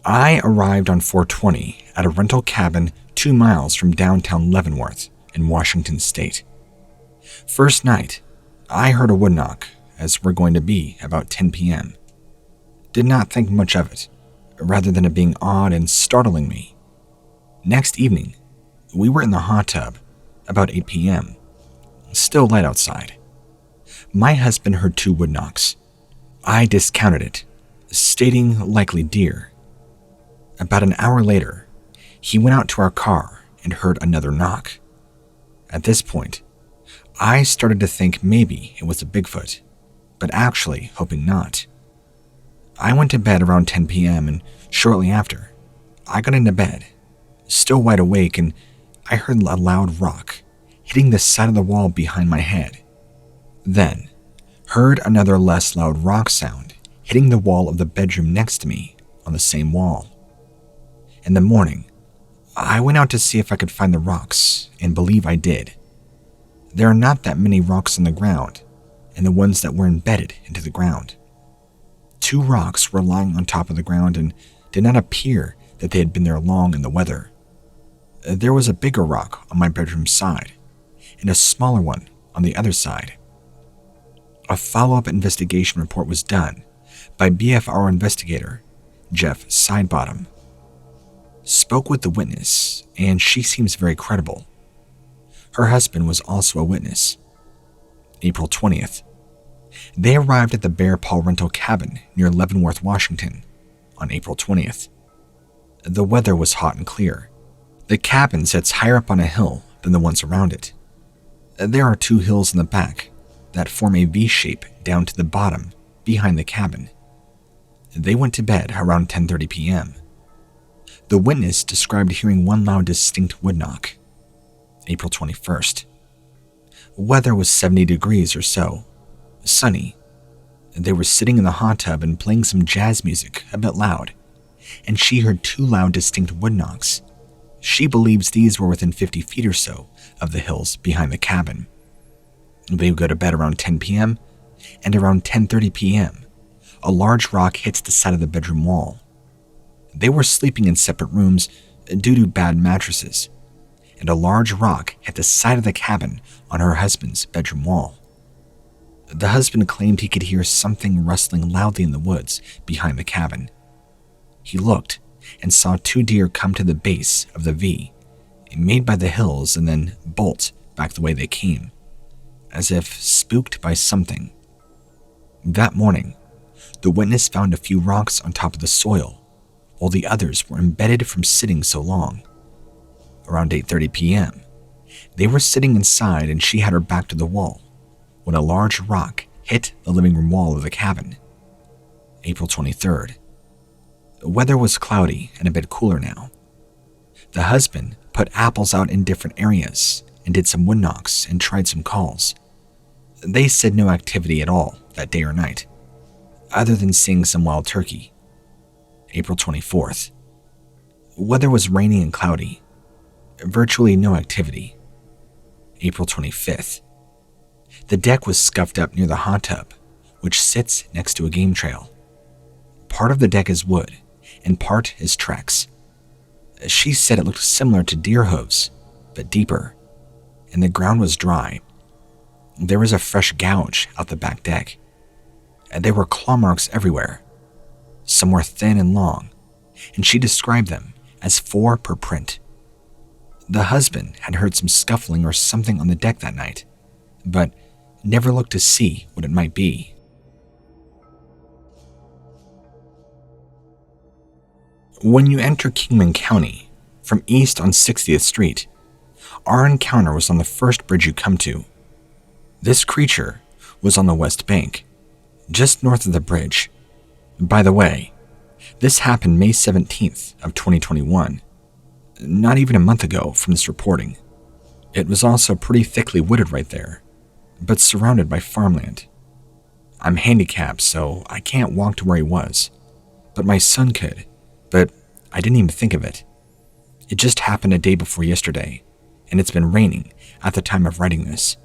I arrived on 420 at a rental cabin 2 miles from downtown Leavenworth in Washington state. First night, I heard a wood knock, as we're going to be about 10 p.m. Did not think much of it, rather than it being odd and startling me. Next evening, we were in the hot tub, about 8 p.m. Still light outside. My husband heard 2 wood knocks. I discounted it, stating likely deer. About an hour later, he went out to our car and heard another knock. At this point, I started to think maybe it was a Bigfoot, but actually hoping not. I went to bed around 10 p.m. and shortly after, I got into bed, still wide awake, and I heard a loud rock hitting the side of the wall behind my head. Then, heard another less loud rock sound hitting the wall of the bedroom next to me on the same wall. In the morning, I went out to see if I could find the rocks, and believe I did. There are not that many rocks on the ground, and the ones that were embedded into the ground. 2 rocks were lying on top of the ground and did not appear that they had been there long in the weather. There was a bigger rock on my bedroom side, and a smaller one on the other side. A follow-up investigation report was done by BFR investigator Jeff Sidebottom. Spoke with the witness, and she seems very credible. Her husband was also a witness. April 20th. They arrived at the Bear Paw rental cabin near Leavenworth, Washington, on April 20th. The weather was hot and clear. The cabin sits higher up on a hill than the ones around it. There are 2 hills in the back that form a V shape down to the bottom behind the cabin. They went to bed around 10:30 p.m. The witness described hearing 1 loud distinct wood knock. April 21st. Weather was 70 degrees or so, sunny. They were sitting in the hot tub and playing some jazz music a bit loud, and she heard 2 loud distinct wood knocks. She believes these were within 50 feet or so of the hills behind the cabin. They would go to bed around 10 p.m., and around 10:30 p.m., a large rock hits the side of the bedroom wall. They were sleeping in separate rooms due to bad mattresses, and a large rock hit the side of the cabin on her husband's bedroom wall. The husband claimed he could hear something rustling loudly in the woods behind the cabin. He looked and saw 2 deer come to the base of the V, made by the hills, and then bolt back the way they came, as if spooked by something. That morning, the witness found a few rocks on top of the soil, while the others were embedded from sitting so long. Around 8:30 p.m., they were sitting inside and she had her back to the wall when a large rock hit the living room wall of the cabin. April 23rd. The weather was cloudy and a bit cooler now. The husband put apples out in different areas and did some wood knocks and tried some calls. They said no activity at all that day or night, other than seeing some wild turkey. April 24th. Weather was rainy and cloudy. Virtually no activity. April 25th. The deck was scuffed up near the hot tub, which sits next to a game trail. Part of the deck is wood, and part is tracks. She said it looked similar to deer hooves, but deeper, and the ground was dry. There was a fresh gouge out the back deck, and there were claw marks everywhere. Some were thin and long, and she described them as 4 per print. The husband had heard some scuffling or something on the deck that night, but never looked to see what it might be. When you enter Kingman County from east on 60th Street, our encounter was on the first bridge you come to. This creature was on the west bank, just north of the bridge. By the way, this happened May 17th of 2021, not even a month ago from this reporting. It was also pretty thickly wooded right there, but surrounded by farmland. I'm handicapped, so I can't walk to where he was, but my son could, but I didn't even think of it. It just happened a day before yesterday, and it's been raining at the time of writing this.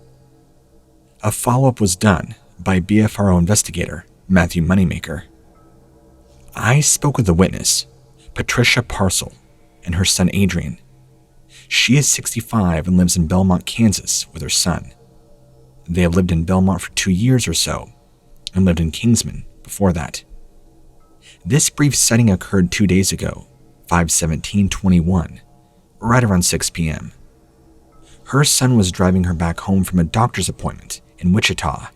A follow-up was done by BFRO investigator Matthew Moneymaker. I spoke with the witness, Patricia Parcel, and her son Adrian. She is 65 and lives in Belmont, Kansas with her son. They have lived in Belmont for 2 years or so, and lived in Kingsman before that. This brief sighting occurred 2 days ago, 5/17/21, right around 6 p.m. Her son was driving her back home from a doctor's appointment in Wichita.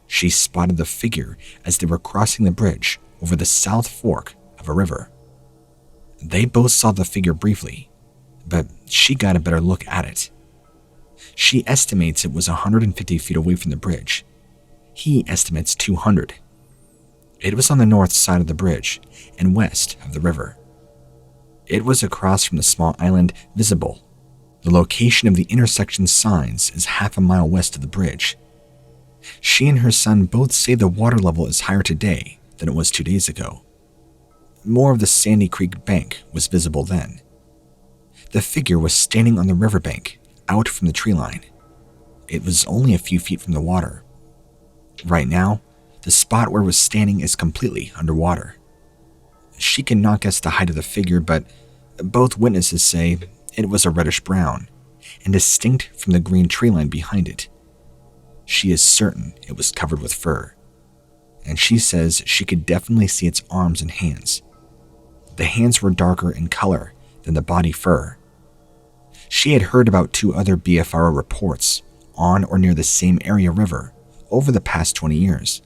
She spotted the figure as they were crossing the bridge over the South Fork of a river. They both saw the figure briefly, but she got a better look at it. She estimates it was 150 feet away from the bridge. He estimates 200. It was on the north side of the bridge and west of the river. It was across from the small island Visible. The location of the intersection signs is half a mile west of the bridge. She and her son both say the water level is higher today than it was 2 days ago. More of the Sandy Creek bank was visible then. The figure was standing on the riverbank, out from the tree line. It was only a few feet from the water. Right now, the spot where it was standing is completely underwater. She cannot guess the height of the figure, but both witnesses say it was a reddish brown and distinct from the green tree line behind it. She is certain it was covered with fur, and she says she could definitely see its arms and hands. The hands were darker in color than the body fur. She had heard about 2 other BFRO reports on or near the same area river over the past 20 years,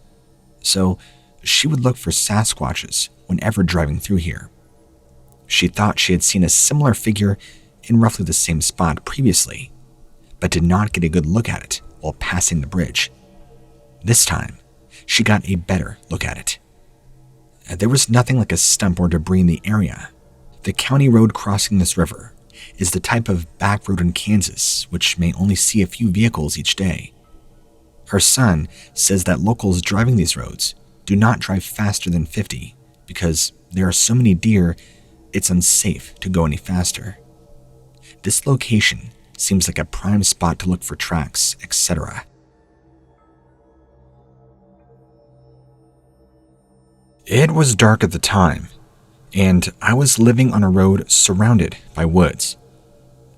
so she would look for Sasquatches whenever driving through here. She thought she had seen a similar figure in roughly the same spot previously, but did not get a good look at it while passing the bridge. This time, she got a better look at it. There was nothing like a stump or debris in the area. The county road crossing this river is the type of back road in Kansas which may only see a few vehicles each day. Her son says that locals driving these roads do not drive faster than 50 because there are so many deer, it's unsafe to go any faster. This location seems like a prime spot to look for tracks, etc. It was dark at the time, and I was living on a road surrounded by woods.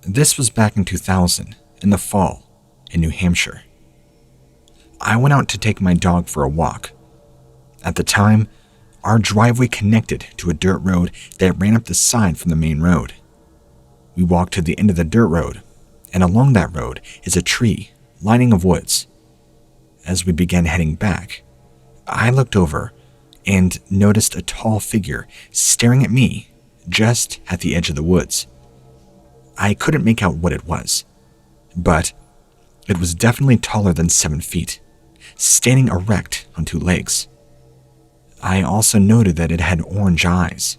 This was back in 2000, in the fall, in New Hampshire. I went out to take my dog for a walk. At the time, our driveway connected to a dirt road that ran up the side from the main road. We walked to the end of the dirt road, and along that road is a tree lining of woods. As we began heading back, I looked over and noticed a tall figure staring at me just at the edge of the woods. I couldn't make out what it was, but it was definitely taller than 7 feet, standing erect on 2 legs. I also noted that it had orange eyes.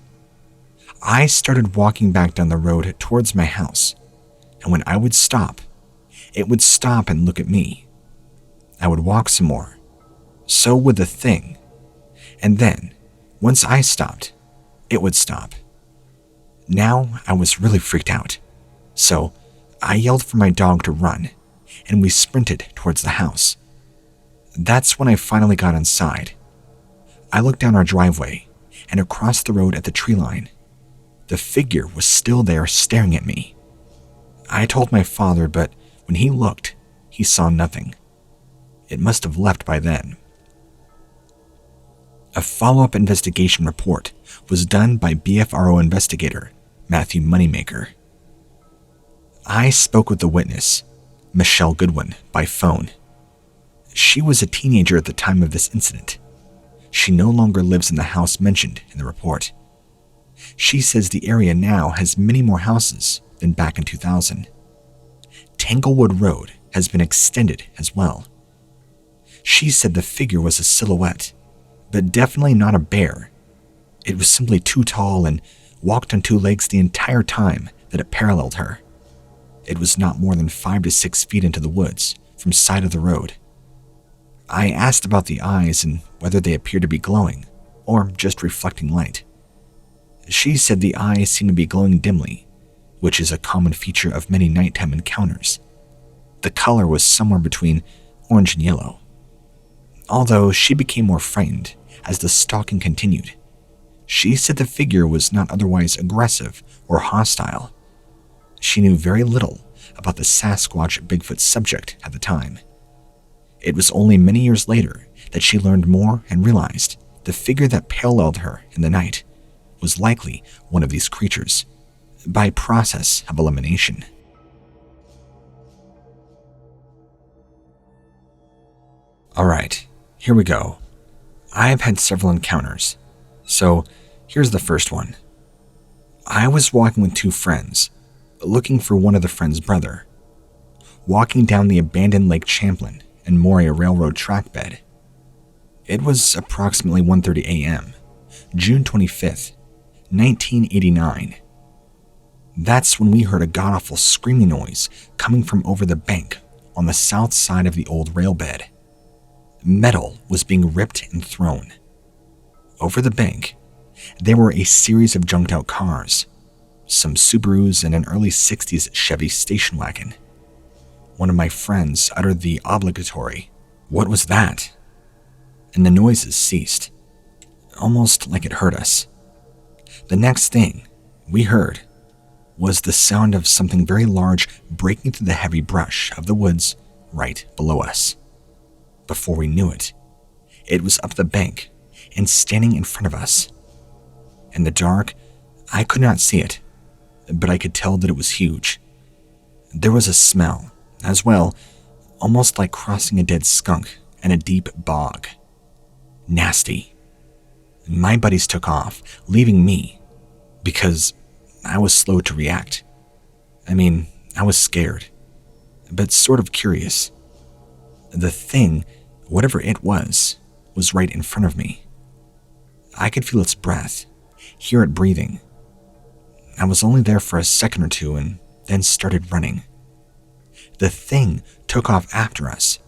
I started walking back down the road towards my house, and when I would stop, it would stop and look at me. I would walk some more. So would the thing. And then, once I stopped, it would stop. Now I was really freaked out, so I yelled for my dog to run, and we sprinted towards the house. That's when I finally got inside. I looked down our driveway and across the road at the tree line. The figure was still there staring at me. I told my father, but when he looked, he saw nothing. It must have left by then. A follow-up investigation report was done by BFRO investigator Matthew Moneymaker. I spoke with the witness, Michelle Goodwin, by phone. She was a teenager at the time of this incident. She no longer lives in the house mentioned in the report. She says the area now has many more houses than back in 2000. Tanglewood Road has been extended as well. She said the figure was a silhouette, but definitely not a bear. It was simply too tall and walked on 2 legs the entire time that it paralleled her. It was not more than 5 to 6 feet into the woods from side of the road. I asked about the eyes and whether they appeared to be glowing or just reflecting light. She said the eyes seemed to be glowing dimly, which is a common feature of many nighttime encounters. The color was somewhere between orange and yellow. Although she became more frightened as the stalking continued, She said the figure was not otherwise aggressive or hostile. She knew very little about the Sasquatch Bigfoot subject at the time. It was only many years later that she learned more and realized the figure that paralleled her in the night was likely one of these creatures, by process of elimination. Alright, here we go. I have had several encounters, so here's the first one. I was walking with two friends, looking for one of the friend's brother, walking down the abandoned Lake Champlain and Moria Railroad track bed. It was approximately 1:30 a.m., June 25th, 1989. That's when we heard a god-awful screaming noise coming from over the bank on the south side of the old rail bed. Metal was being ripped and thrown. Over the bank, there were a series of junked-out cars, some Subarus and an early 60s Chevy station wagon. One of my friends uttered the obligatory, "What was that?" and the noises ceased, almost like it hurt us. The next thing we heard was the sound of something very large breaking through the heavy brush of the woods right below us. Before we knew it, it was up the bank and standing in front of us. In the dark, I could not see it, but I could tell that it was huge. There was a smell, as well, almost like crossing a dead skunk and a deep bog. Nasty. My buddies took off, leaving me, because I was slow to react. I was scared, but sort of curious. The thing, whatever it was right in front of me. I could feel its breath, hear it breathing. I was only there for a second or two and then started running. The thing took off after us.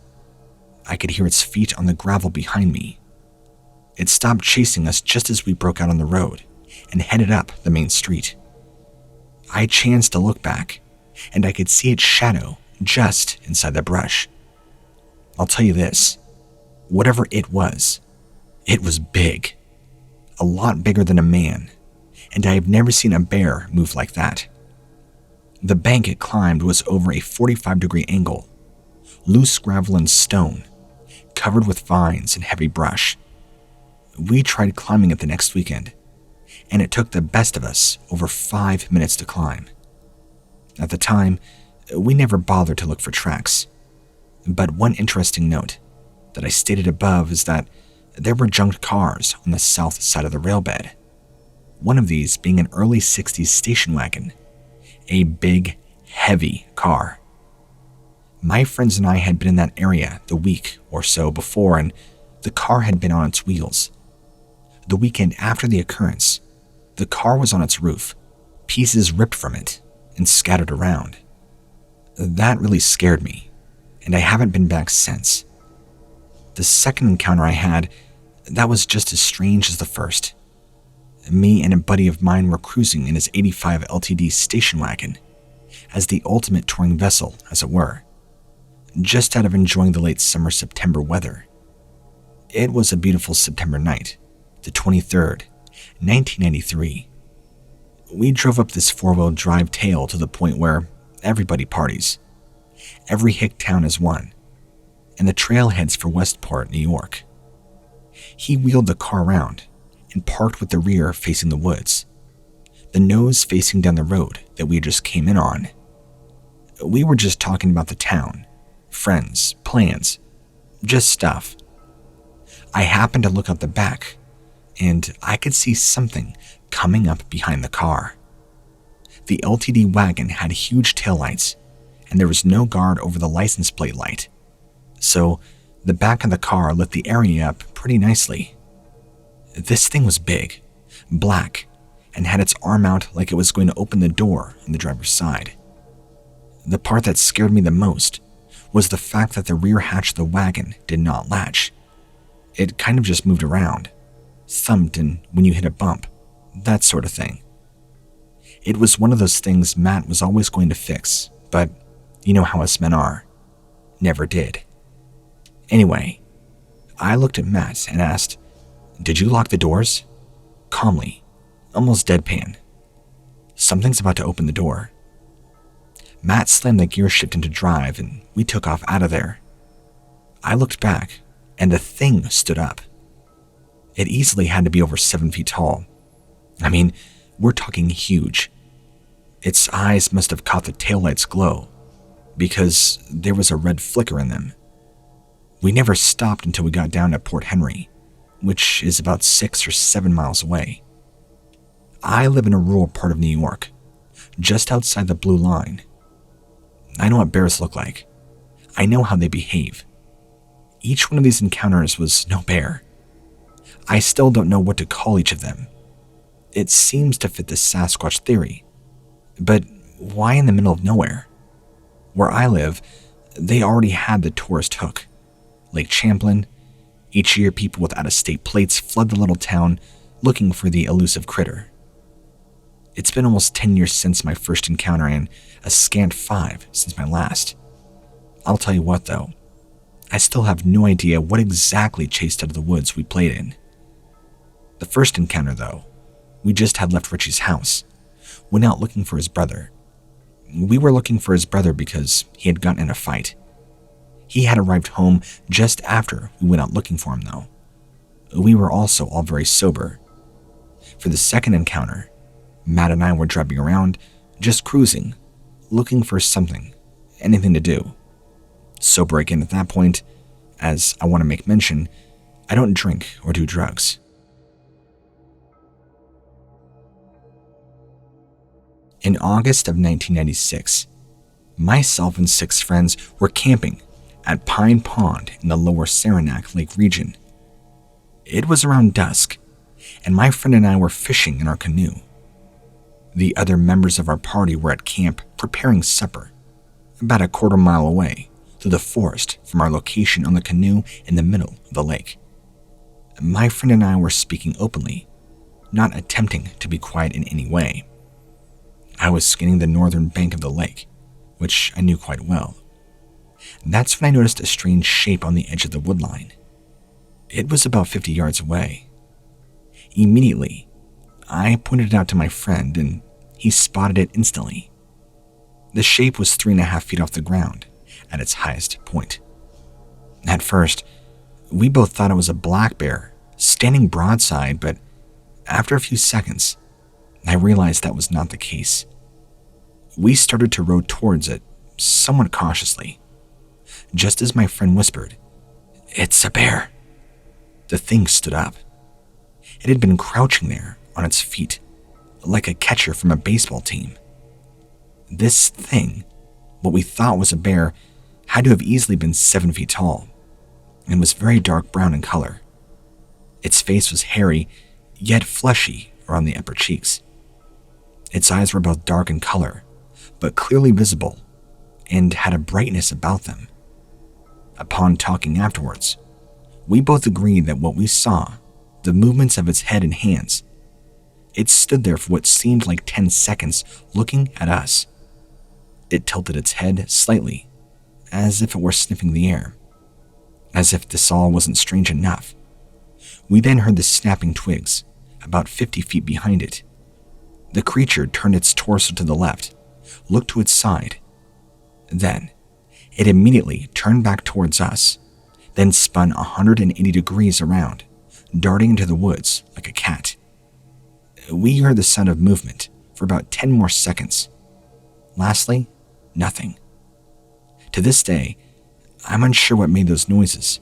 I could hear its feet on the gravel behind me. It stopped chasing us just as we broke out on the road and headed up the main street. I chanced to look back, and I could see its shadow just inside the brush. I'll tell you this, whatever it was big. A lot bigger than a man, and I have never seen a bear move like that. The bank it climbed was over a 45-degree angle, loose gravel and stone, covered with vines and heavy brush. We tried climbing it the next weekend, and it took the best of us over 5 minutes to climb. At the time, we never bothered to look for tracks, but one interesting note that I stated above is that there were junked cars on the south side of the railbed, one of these being an early 60s station wagon, a big, heavy car. My friends and I had been in that area the week or so before, and the car had been on its wheels. The weekend after the occurrence, the car was on its roof, pieces ripped from it and scattered around. That really scared me, and I haven't been back since. The second encounter I had, that was just as strange as the first. Me and a buddy of mine were cruising in his 85 LTD station wagon, as the ultimate touring vessel, as it were, just out of enjoying the late summer September weather. It was a beautiful September night, the 23rd, 1993. We drove up this four-wheel drive tail to the point where everybody parties. Every hick town is one, and the trail heads for Westport, New York. He wheeled the car around and parked with the rear facing the woods, the nose facing down the road that we just came in on. We were just talking about the town, friends, plans, just stuff. I happened to look out the back, and I could see something coming up behind the car. The LTD wagon had huge taillights, and there was no guard over the license plate light, so the back of the car lit the area up pretty nicely. This thing was big, black, and had its arm out like it was going to open the door on the driver's side. The part that scared me the most was the fact that the rear hatch of the wagon did not latch. It kind of just moved around, thumped and when you hit a bump, that sort of thing. It was one of those things Matt was always going to fix, but you know how us men are. Never did. Anyway, I looked at Matt and asked, "Did you lock the doors?" calmly, almost deadpan. Something's about to open the door. Matt slammed the gear shift into drive and we took off out of there. I looked back and the thing stood up. It easily had to be over 7 feet tall. I mean, we're talking huge. Its eyes must have caught the taillight's glow because there was a red flicker in them. We never stopped until we got down to Port Henry, which is about 6 or 7 miles away. I live in a rural part of New York, just outside the blue line. I know what bears look like. I know how they behave. Each one of these encounters was no bear. I still don't know what to call each of them. It seems to fit the Sasquatch theory. But why in the middle of nowhere? Where I live, they already had the tourist hook. Lake Champlain. Each year, people with out-of-state plates flood the little town looking for the elusive critter. It's been almost 10 years since my first encounter and a scant 5 since my last. I'll tell you what, though. I still have no idea what exactly chased out of the woods we played in. The first encounter, though, we just had left Richie's house, went out looking for his brother. We were looking for his brother because he had gotten in a fight. He had arrived home just after we went out looking for him, though. We were also all very sober. For the second encounter, Matt and I were driving around, just cruising, looking for something, anything to do. Sober again at that point, as I want to make mention, I don't drink or do drugs. In August of 1996, myself and 6 friends were camping at Pine Pond in the lower Adirondack Lake region. It was around dusk, and my friend and I were fishing in our canoe. The other members of our party were at camp preparing supper, about a quarter mile away through the forest from our location on the canoe in the middle of the lake. My friend and I were speaking openly, not attempting to be quiet in any way. I was scanning the northern bank of the lake, which I knew quite well. That's when I noticed a strange shape on the edge of the woodline. It was about 50 yards away. Immediately, I pointed it out to my friend and he spotted it instantly. The shape was 3.5 feet off the ground at its highest point. At first, we both thought it was a black bear standing broadside, but after a few seconds, I realized that was not the case. We started to row towards it somewhat cautiously. Just as my friend whispered, "It's a bear," the thing stood up. It had been crouching there on its feet, like a catcher from a baseball team. This thing, what we thought was a bear, had to have easily been 7 feet tall, and was very dark brown in color. Its face was hairy, yet fleshy around the upper cheeks. Its eyes were both dark in color, but clearly visible, and had a brightness about them. Upon talking afterwards, we both agreed that what we saw, the movements of its head and hands, it stood there for what seemed like 10 seconds looking at us. It tilted its head slightly, as if it were sniffing the air. As if this all wasn't strange enough, we then heard the snapping twigs about 50 feet behind it. The creature turned its torso to the left, looked to its side. Then, it immediately turned back towards us, then spun 180 degrees around, darting into the woods like a cat. We heard the sound of movement for about 10 more seconds. Lastly, nothing. To this day, I'm unsure what made those noises.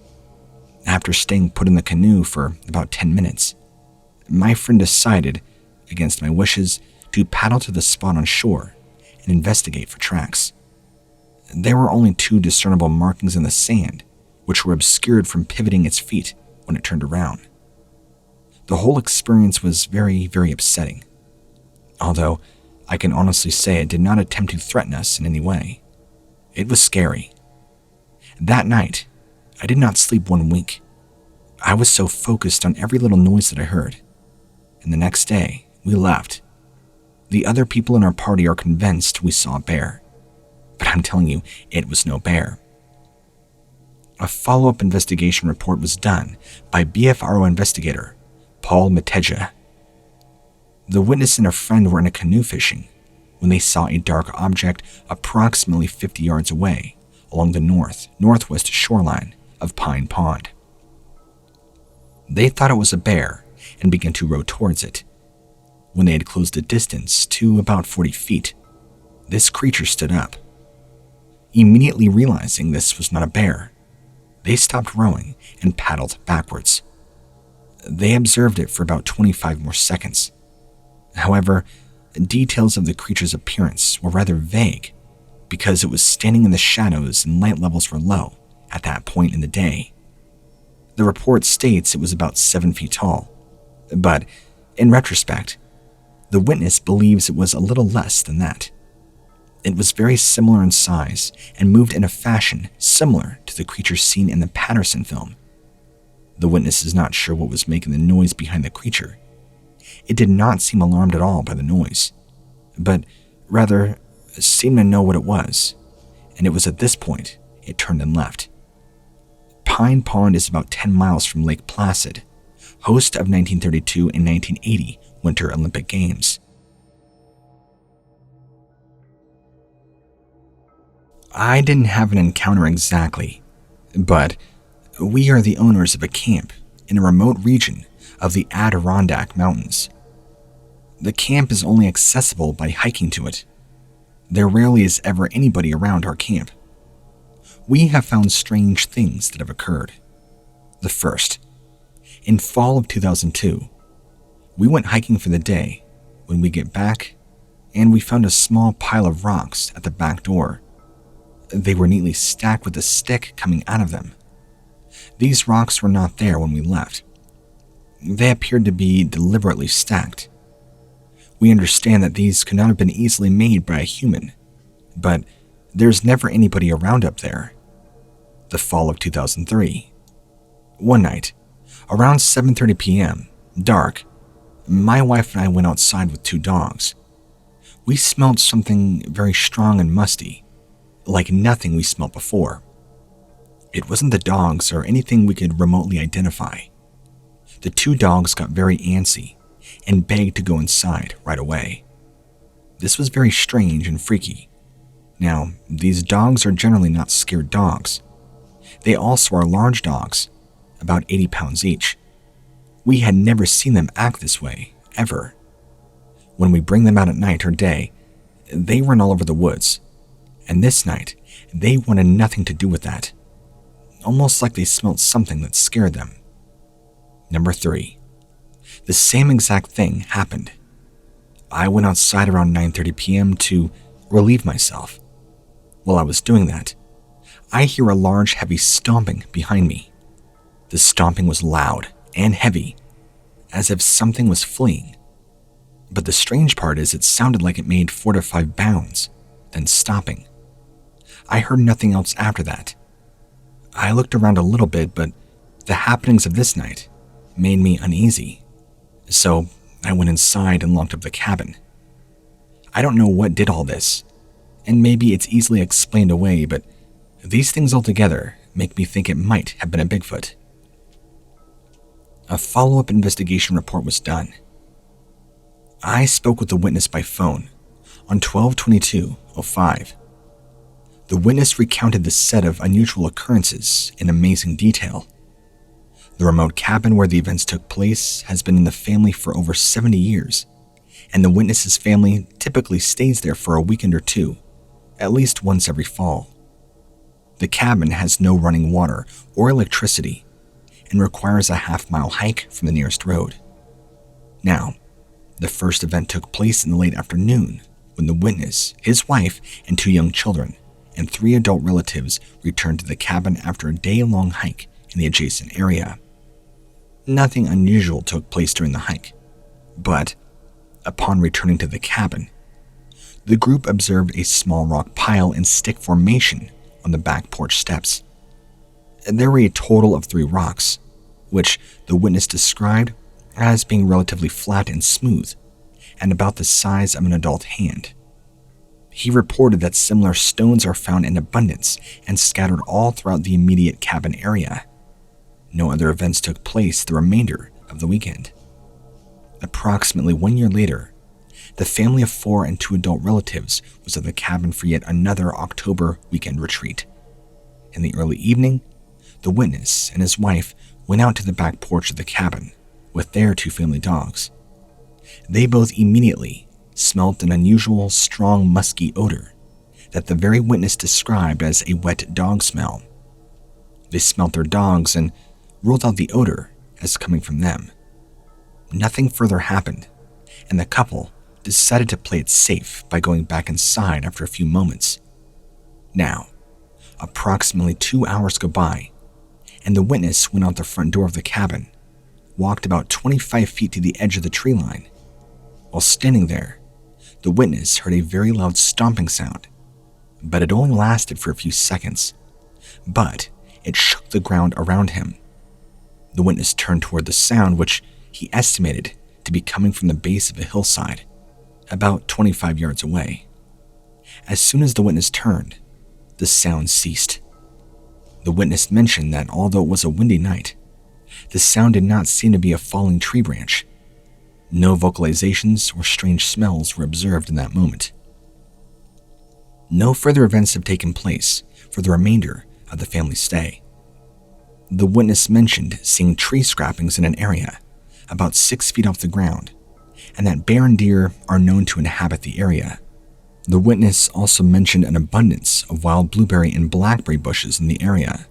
After staying put in the canoe for about 10 minutes, my friend decided, against my wishes, to paddle to the spot on shore and investigate for tracks. There were only 2 discernible markings in the sand, which were obscured from pivoting its feet when it turned around. The whole experience was very, very upsetting, although I can honestly say it did not attempt to threaten us in any way. It was scary. That night, I did not sleep 1 wink. I was so focused on every little noise that I heard. And the next day, we left. The other people in our party are convinced we saw a bear, but I'm telling you, it was no bear. A follow-up investigation report was done by BFRO investigator Paul Mateja. The witness and a friend were in a canoe fishing when they saw a dark object approximately 50 yards away along the northwest shoreline of Pine Pond. They thought it was a bear and began to row towards it. When they had closed the distance to about 40 feet, this creature stood up. Immediately realizing this was not a bear, they stopped rowing and paddled backwards. They observed it for about 25 more seconds. However, details of the creature's appearance were rather vague because it was standing in the shadows and light levels were low at that point in the day. The report states it was about 7 feet tall, but in retrospect, the witness believes it was a little less than that. It was very similar in size and moved in a fashion similar to the creature seen in the Patterson film. The witness is not sure what was making the noise behind the creature. It did not seem alarmed at all by the noise, but rather seemed to know what it was, and it was at this point it turned and left. Pine Pond is about 10 miles from Lake Placid, host of 1932 and 1980 Winter Olympic Games. I didn't have an encounter exactly, but we are the owners of a camp in a remote region of the Adirondack Mountains. The camp is only accessible by hiking to it. There rarely is ever anybody around our camp. We have found strange things that have occurred. The first, in fall of 2002, we went hiking for the day. When we get back, and we found a small pile of rocks at the back door. They were neatly stacked with a stick coming out of them. These rocks were not there when we left. They appeared to be deliberately stacked. We understand that these could not have been easily made by a human, but there's never anybody around up there. The fall of 2003. One night, around 7:30 p.m., dark, my wife and I went outside with 2 dogs. We smelled something very strong and musty, like nothing we smelt before. It wasn't the dogs or anything we could remotely identify. The 2 dogs got very antsy and begged to go inside right away. This was very strange and freaky. Now, these dogs are generally not scared dogs. They also are large dogs, about 80 pounds each. We had never seen them act this way, ever. When we bring them out at night or day, they run all over the woods. And this night, they wanted nothing to do with that. Almost like they smelled something that scared them. Number 3. The same exact thing happened. I went outside around 9:30 p.m. to relieve myself. While I was doing that, I hear a large, heavy stomping behind me. The stomping was loud and heavy, as if something was fleeing. But the strange part is it sounded like it made 4 to 5 bounds, then stopping. I heard nothing else after that. I looked around a little bit, but the happenings of this night made me uneasy. So I went inside and locked up the cabin. I don't know what did all this, and maybe it's easily explained away, but these things altogether make me think it might have been a Bigfoot. A follow-up investigation report was done. I spoke with the witness by phone on 12/22/05. The witness recounted the set of unusual occurrences in amazing detail. The remote cabin where the events took place has been in the family for over 70 years, and the witness's family typically stays there for a weekend or 2, at least once every fall. The cabin has no running water or electricity and requires a half-mile hike from the nearest road. Now, the first event took place in the late afternoon when the witness, his wife, and 2 young children and 3 adult relatives returned to the cabin after a day-long hike in the adjacent area. Nothing unusual took place during the hike, but upon returning to the cabin, the group observed a small rock pile and stick formation on the back porch steps. There were a total of 3 rocks, which the witness described as being relatively flat and smooth, and about the size of an adult hand. He reported that similar stones are found in abundance and scattered all throughout the immediate cabin area. No other events took place the remainder of the weekend. Approximately 1 year later, the family of 4 and 2 adult relatives was at the cabin for yet another October weekend retreat. In the early evening, the witness and his wife went out to the back porch of the cabin with their 2 family dogs. They both immediately smelt an unusual, strong, musky odor that the very witness described as a wet dog smell. They smelt their dogs and ruled out the odor as coming from them. Nothing further happened, and the couple decided to play it safe by going back inside after a few moments. Now, approximately 2 hours go by, and the witness went out the front door of the cabin, walked about 25 feet to the edge of the tree line. While standing there, the witness heard a very loud stomping sound, but it only lasted for a few seconds. But it shook the ground around him. The witness turned toward the sound, which he estimated to be coming from the base of a hillside, about 25 yards away. As soon as the witness turned, the sound ceased. The witness mentioned that although it was a windy night, the sound did not seem to be a falling tree branch. No vocalizations or strange smells were observed in that moment. No further events have taken place for the remainder of the family's stay. The witness mentioned seeing tree scrappings in an area about 6 feet off the ground, and that bear and deer are known to inhabit the area. The witness also mentioned an abundance of wild blueberry and blackberry bushes in the area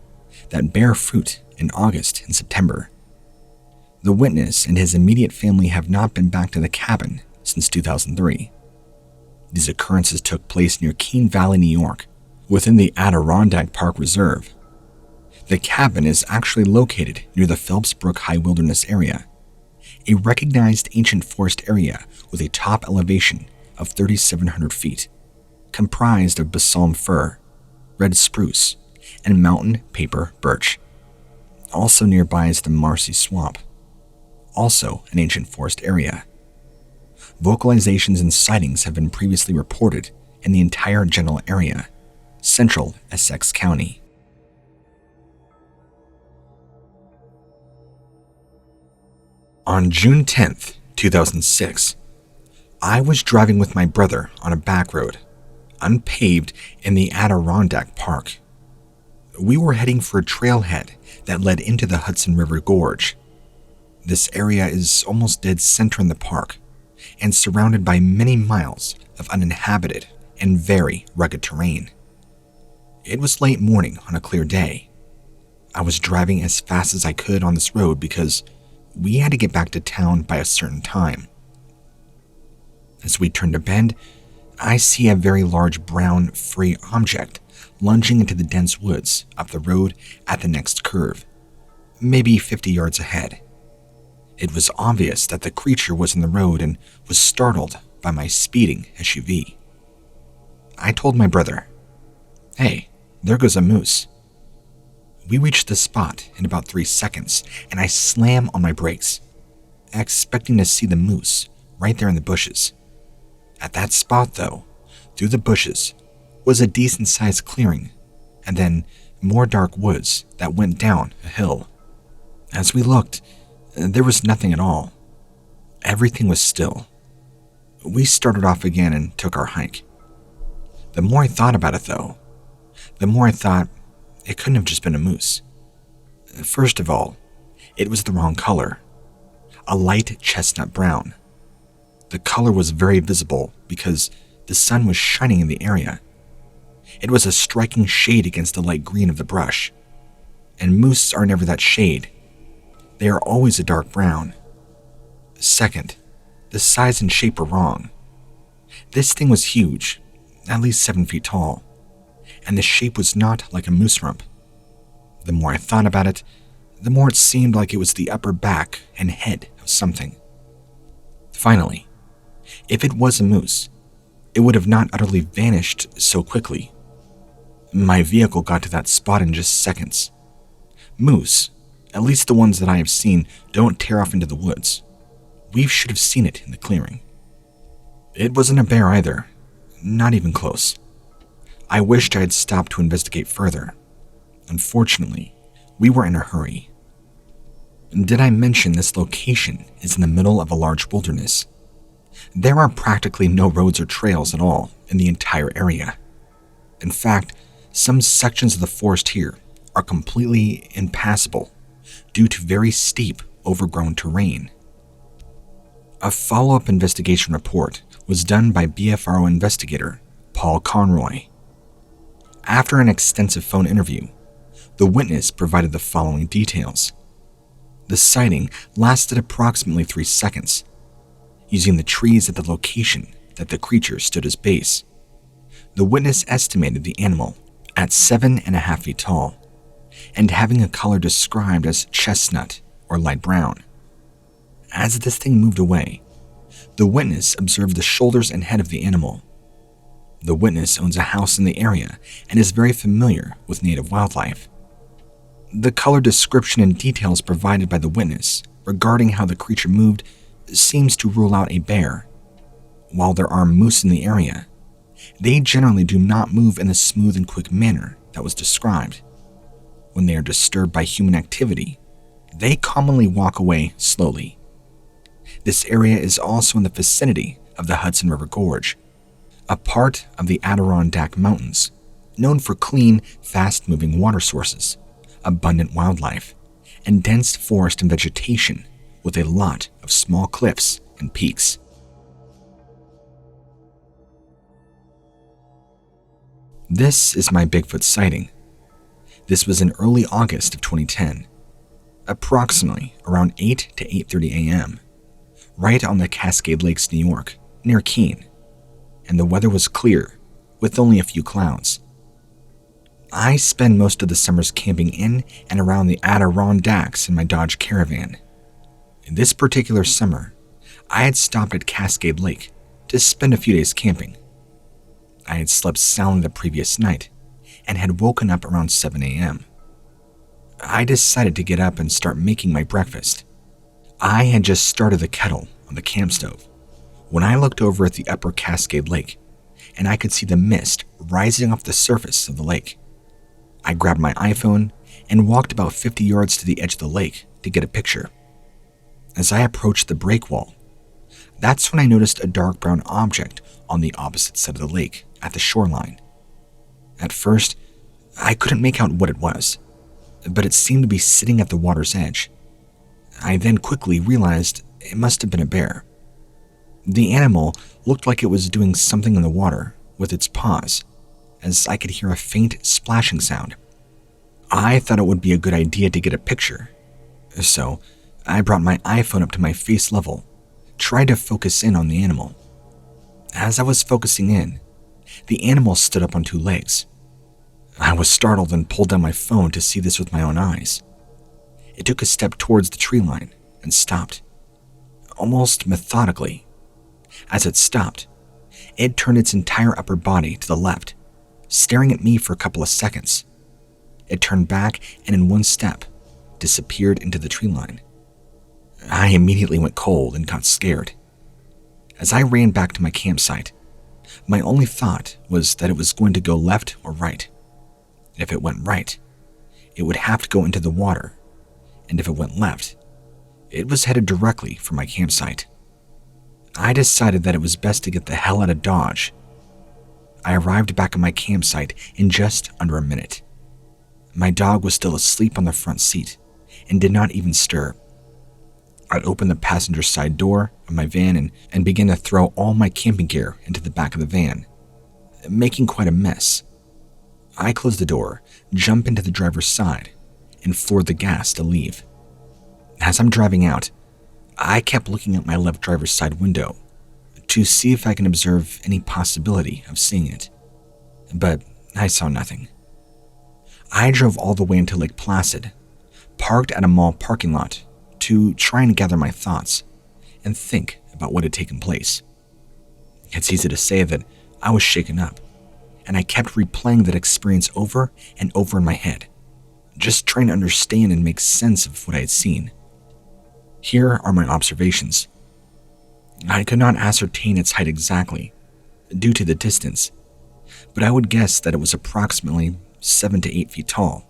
that bear fruit in August and September. The witness and his immediate family have not been back to the cabin since 2003. These occurrences took place near Keene Valley, New York, within the Adirondack Park Reserve. The cabin is actually located near the Phelps Brook High Wilderness area, a recognized ancient forest area with a top elevation of 3,700 feet, comprised of balsam fir, red spruce, and mountain paper birch. Also nearby is the Marcy Swamp, also an ancient forest area. Vocalizations and sightings have been previously reported in the entire general area, central Essex County. On June 10th, 2006, I was driving with my brother on a back road, unpaved in the Adirondack Park. We were heading for a trailhead that led into the Hudson River Gorge. This area is almost dead center in the park and surrounded by many miles of uninhabited and very rugged terrain. It was late morning on a clear day. I was driving as fast as I could on this road because we had to get back to town by a certain time. As we turned a bend, I see a very large brown, furry object lunging into the dense woods up the road at the next curve, maybe 50 yards ahead. It was obvious that the creature was in the road and was startled by my speeding SUV. I told my brother, "Hey, there goes a moose." We reached the spot in about 3 seconds, and I slam on my brakes, expecting to see the moose right there in the bushes. At that spot, though, through the bushes, was a decent-sized clearing, and then more dark woods that went down a hill. As we looked, there was nothing at all. Everything was still. We started off again and took our hike. The more I thought about it, though, the more I thought it couldn't have just been a moose. First of all, it was the wrong color, a light chestnut brown. The color was very visible because the sun was shining in the area. It was a striking shade against the light green of the brush, and moose are never that shade. They are always a dark brown. Second, the size and shape were wrong. This thing was huge, at least 7 feet tall, and the shape was not like a moose rump. The more I thought about it, the more it seemed like it was the upper back and head of something. Finally, if it was a moose, it would have not utterly vanished so quickly. My vehicle got to that spot in just seconds. Moose, at least the ones that I have seen, don't tear off into the woods. We should have seen it in the clearing. It wasn't a bear either, not even close. I wished I had stopped to investigate further. Unfortunately, we were in a hurry. Did I mention this location is in the middle of a large wilderness? There are practically no roads or trails at all in the entire area. In fact, some sections of the forest here are completely impassable due to very steep, overgrown terrain. A follow-up investigation report was done by BFRO investigator Paul Conroy. After an extensive phone interview, the witness provided the following details. The sighting lasted approximately 3 seconds, using the trees at the location that the creature stood as base. The witness estimated the animal at 7.5 feet tall and having a color described as chestnut or light brown. As this thing moved away, the witness observed the shoulders and head of the animal. The witness owns a house in the area and is very familiar with native wildlife. The color description and details provided by the witness regarding how the creature moved seems to rule out a bear. While there are moose in the area, they generally do not move in the smooth and quick manner that was described. When they are disturbed by human activity, they commonly walk away slowly. This area is also in the vicinity of the Hudson River Gorge, a part of the Adirondack Mountains, known for clean, fast-moving water sources, abundant wildlife, and dense forest and vegetation with a lot of small cliffs and peaks. This is my Bigfoot sighting. This was in early August of 2010, approximately around 8 to 8:30 a.m., right on the Cascade Lakes, New York, near Keene, and the weather was clear, with only a few clouds. I spend most of the summers camping in and around the Adirondacks in my Dodge Caravan. This particular summer, I had stopped at Cascade Lake to spend a few days camping. I had slept soundly the previous night and had woken up around 7 a.m. I decided to get up and start making my breakfast. I had just started the kettle on the camp stove when I looked over at the upper Cascade Lake, and I could see the mist rising off the surface of the lake. I grabbed my iPhone and walked about 50 yards to the edge of the lake to get a picture. As I approached the break wall, that's when I noticed a dark brown object on the opposite side of the lake at the shoreline. At first, I couldn't make out what it was, but it seemed to be sitting at the water's edge. I then quickly realized it must have been a bear. The animal looked like it was doing something in the water with its paws, as I could hear a faint splashing sound. I thought it would be a good idea to get a picture, so I brought my iPhone up to my face level, tried to focus in on the animal. As I was focusing in, the animal stood up on 2 legs. I was startled and pulled down my phone to see this with my own eyes. It took a step towards the tree line and stopped, almost methodically. As it stopped, it turned its entire upper body to the left, staring at me for a couple of seconds. It turned back and in one step, disappeared into the tree line. I immediately went cold and got scared. As I ran back to my campsite, my only thought was that it was going to go left or right. If it went right, it would have to go into the water, and if it went left, it was headed directly for my campsite. I decided that it was best to get the hell out of Dodge. I arrived back at my campsite in just under a minute. My dog was still asleep on the front seat and did not even stir. I opened the passenger side door of my van and began to throw all my camping gear into the back of the van, making quite a mess. I closed the door, jumped into the driver's side, and floored the gas to leave. As I'm driving out, I kept looking at my left driver's side window to see if I can observe any possibility of seeing it, but I saw nothing. I drove all the way into Lake Placid, parked at a mall parking lot to try and gather my thoughts and think about what had taken place. It's easy to say that I was shaken up, and I kept replaying that experience over and over in my head, just trying to understand and make sense of what I had seen. Here are my observations. I could not ascertain its height exactly, due to the distance, but I would guess that it was approximately 7 to 8 feet tall,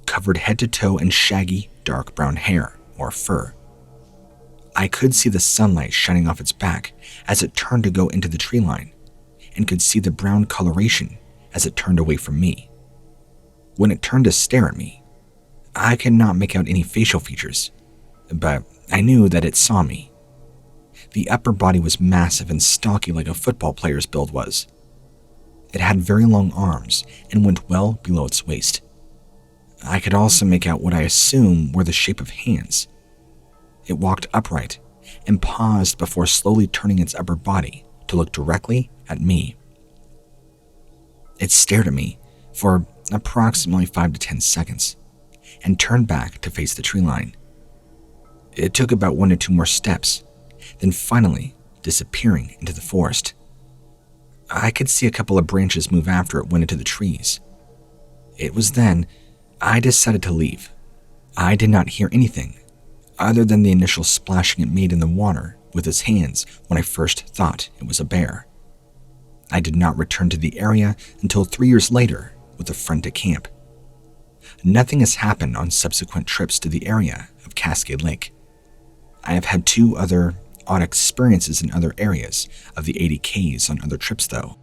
covered head to toe in shaggy, dark brown hair or fur. I could see the sunlight shining off its back as it turned to go into the tree line, and could see the brown coloration as it turned away from me. When it turned to stare at me, I could not make out any facial features, but I knew that it saw me. The upper body was massive and stocky like a football player's build was. It had very long arms and went well below its waist. I could also make out what I assume were the shape of hands. It walked upright and paused before slowly turning its upper body to look directly at me. It stared at me for approximately 5 to 10 seconds and turned back to face the tree line. It took about 1 to 2 more steps, then finally disappearing into the forest. I could see a couple of branches move after it went into the trees. It was then I decided to leave. I did not hear anything other than the initial splashing it made in the water with its hands when I first thought it was a bear. I did not return to the area until 3 years later with a friend to camp. Nothing has happened on subsequent trips to the area of Cascade Lake. I have had 2 other odd experiences in other areas of the 80Ks on other trips though.